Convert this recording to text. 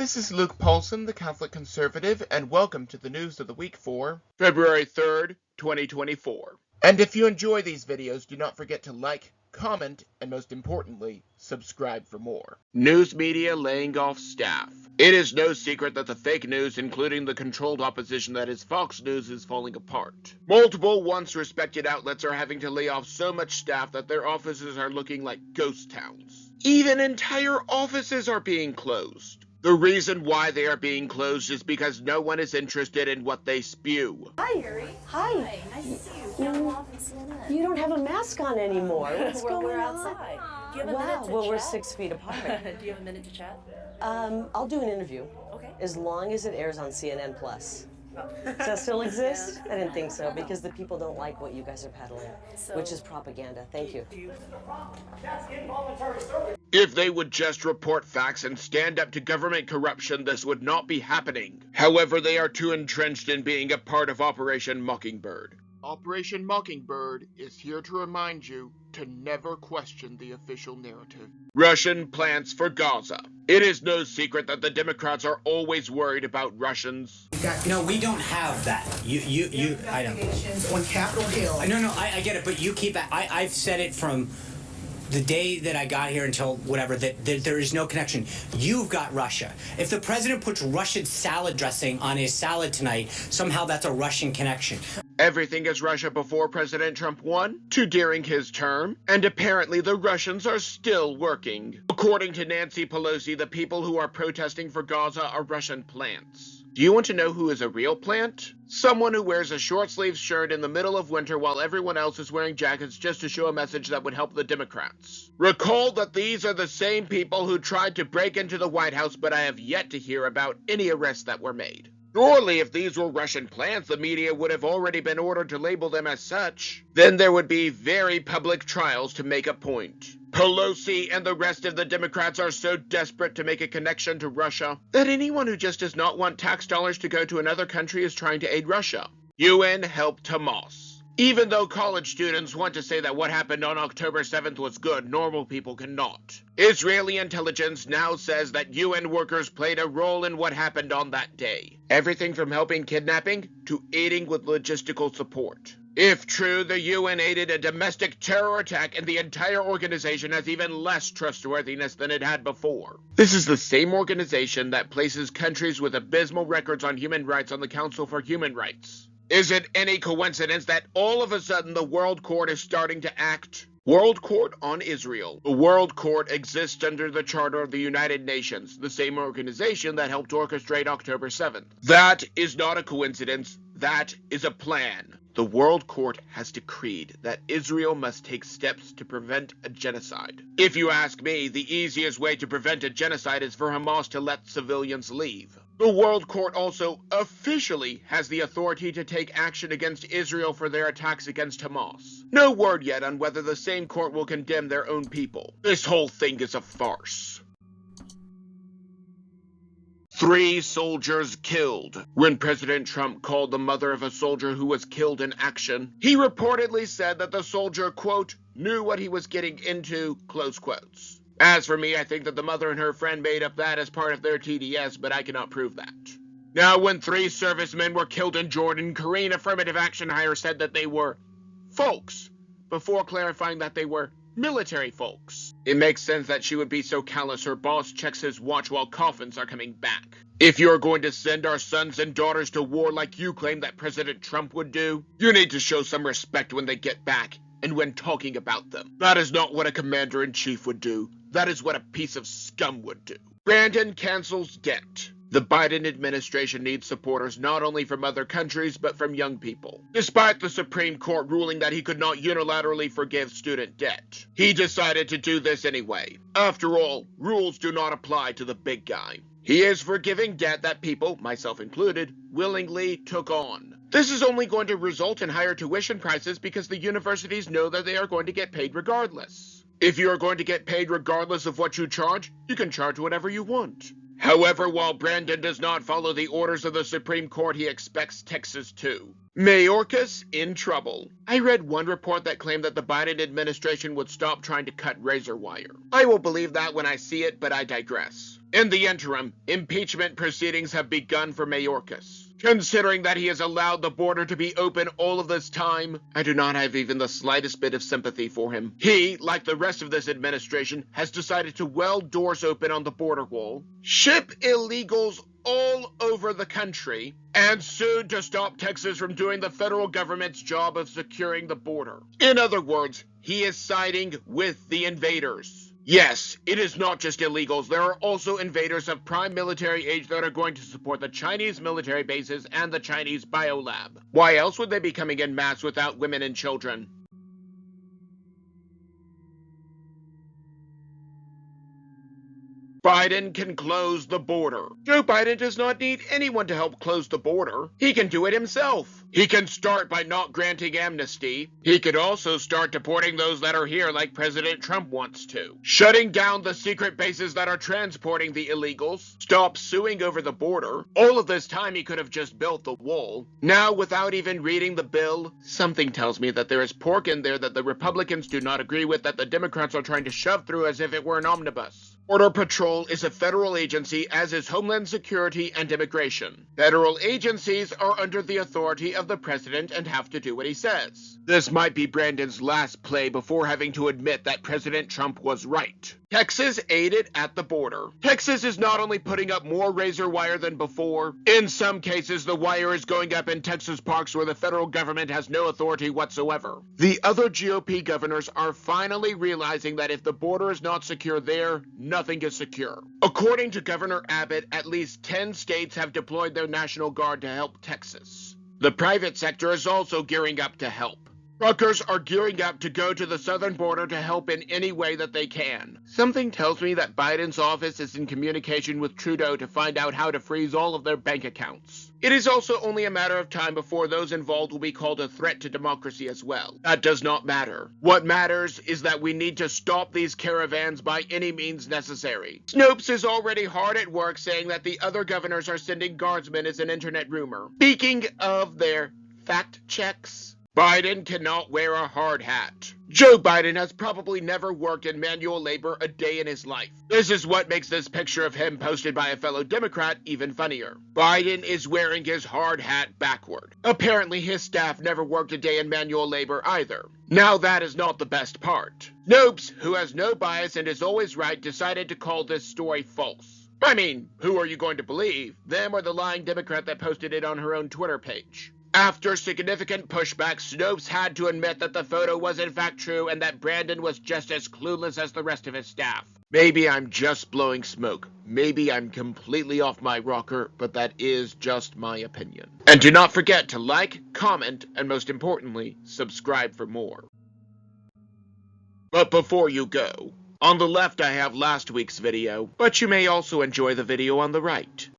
This is Luke Paulson, the Catholic Conservative, and welcome to the news of the week for February 3rd, 2024. And if you enjoy these videos, do not forget to like, comment, and most importantly, subscribe for more. News media laying off staff. It is no secret that the fake news, including the controlled opposition that is Fox News, is falling apart. Multiple once respected outlets are having to lay off so much staff that their offices are looking like ghost towns. Even entire offices are being closed. The reason why they are being closed is because no one is interested in what they spew. Hi. Harry. Hi. Nice to see you. Got off in CNN. You don't have a mask on anymore. What's going we're on? outside. Do you have a Wow, minute to well, chat? we're 6 feet apart. Do you have a minute to chat? I'll do an interview. Okay. As long as it airs on CNN+. Does that still exist? I didn't think so, because the people don't like what you guys are peddling, which is propaganda. Thank you. That's involuntary service. If they would just report facts and stand up to government corruption, this would not be happening. However, they are too entrenched in being a part of Operation Mockingbird. Operation Mockingbird is here to remind you to never question the official narrative. Russian plans for Gaza. It is no secret that the Democrats are always worried about Russians. No, we don't have that. I don't. On Capitol Hill. No, I get it, but you keep. I've said it from the day that I got here until whatever, that there is no connection. You've got Russia. If the president puts Russian salad dressing on his salad tonight, somehow that's a Russian connection. Everything is Russia before President Trump won, to during his term, and apparently the Russians are still working. According to Nancy Pelosi, the people who are protesting for Gaza are Russian plants. Do you want to know who is a real plant? Someone who wears a short-sleeved shirt in the middle of winter while everyone else is wearing jackets just to show a message that would help the Democrats. Recall that these are the same people who tried to break into the White House, but I have yet to hear about any arrests that were made. Surely if these were Russian plants, the media would have already been ordered to label them as such. Then there would be very public trials to make a point. Pelosi and the rest of the Democrats are so desperate to make a connection to Russia that anyone who just does not want tax dollars to go to another country is trying to aid Russia. UN helped Hamas. Even though college students want to say that what happened on October 7th was good, normal people cannot. Israeli intelligence now says that UN workers played a role in what happened on that day. Everything from helping kidnapping to aiding with logistical support. If true, the UN aided a domestic terror attack and the entire organization has even less trustworthiness than it had before. This is the same organization that places countries with abysmal records on human rights on the Council for Human Rights. Is it any coincidence that all of a sudden the World Court is starting to act? World Court on Israel. The World Court exists under the Charter of the United Nations, the same organization that helped orchestrate October 7th. That is not a coincidence. That is a plan. The World Court has decreed that Israel must take steps to prevent a genocide. If you ask me, the easiest way to prevent a genocide is for Hamas to let civilians leave. The World Court also officially has the authority to take action against Israel for their attacks against Hamas. No word yet on whether the same court will condemn their own people. This whole thing is a farce. 3 soldiers killed. When President Trump called the mother of a soldier who was killed in action, he reportedly said that the soldier, quote, knew what he was getting into, close quotes. As for me, I think that the mother and her friend made up that as part of their TDS, but I cannot prove that. Now, when 3 servicemen were killed in Jordan, Korean Affirmative Action Hire said that they were folks, before clarifying that they were military folks. It makes sense that she would be so callous her boss checks his watch while coffins are coming back. If you're going to send our sons and daughters to war like you claim that President Trump would do, you need to show some respect when they get back and when talking about them. That is not what a commander-in-chief would do. That is what a piece of scum would do. Brandon cancels debt. The Biden administration needs supporters not only from other countries, but from young people. Despite the Supreme Court ruling that he could not unilaterally forgive student debt, he decided to do this anyway. After all, rules do not apply to the big guy. He is forgiving debt that people, myself included, willingly took on. This is only going to result in higher tuition prices because the universities know that they are going to get paid regardless. If you are going to get paid regardless of what you charge, you can charge whatever you want. However, while Brandon does not follow the orders of the Supreme Court, he expects Texas to. Mayorkas in trouble. I read one report that claimed that the Biden administration would stop trying to cut razor wire. I will believe that when I see it, but I digress. In the interim, impeachment proceedings have begun for Mayorkas. Considering that he has allowed the border to be open all of this time, I do not have even the slightest bit of sympathy for him. He, like the rest of this administration, has decided to weld doors open on the border wall, ship illegals all over the country, and sued to stop Texas from doing the federal government's job of securing the border. In other words, he is siding with the invaders. Yes, it is not just illegals. There are also invaders of prime military age that are going to support the Chinese military bases and the Chinese biolab. Why else would they be coming in mass without women and children? Biden can close the border. Joe Biden does not need anyone to help close the border. He can do it himself. He can start by not granting amnesty. He could also start deporting those that are here like President Trump wants to. Shutting down the secret bases that are transporting the illegals. Stop suing over the border. All of this time he could have just built the wall. Now, without even reading the bill, something tells me that there is pork in there that the Republicans do not agree with, that the Democrats are trying to shove through as if it were an omnibus. Border Patrol is a federal agency, as is Homeland Security and Immigration. Federal agencies are under the authority of the president and have to do what he says. This might be Brandon's last play before having to admit that President Trump was right. Texas aided at the border. Texas is not only putting up more razor wire than before, in some cases the wire is going up in Texas parks where the federal government has no authority whatsoever. The other GOP governors are finally realizing that if the border is not secure there, nothing is secure. According to Governor Abbott, at least 10 states have deployed their National Guard to help Texas. The private sector is also gearing up to help. Truckers are gearing up to go to the southern border to help in any way that they can. Something tells me that Biden's office is in communication with Trudeau to find out how to freeze all of their bank accounts. It is also only a matter of time before those involved will be called a threat to democracy as well. That does not matter. What matters is that we need to stop these caravans by any means necessary. Snopes is already hard at work saying that the other governors are sending guardsmen as an internet rumor. Speaking of their fact checks, Biden cannot wear a hard hat. Joe Biden has probably never worked in manual labor a day in his life. This is what makes this picture of him posted by a fellow Democrat even funnier. Biden is wearing his hard hat backward. Apparently his staff never worked a day in manual labor either. Now that is not the best part. Snopes, who has no bias and is always right, decided to call this story false. I mean, who are you going to believe? Them or the lying Democrat that posted it on her own Twitter page? After significant pushback, Snopes had to admit that the photo was in fact true and that Brandon was just as clueless as the rest of his staff. Maybe I'm just blowing smoke. Maybe I'm completely off my rocker, but that is just my opinion. And do not forget to like, comment, and most importantly, subscribe for more. But before you go, on the left I have last week's video, but you may also enjoy the video on the right.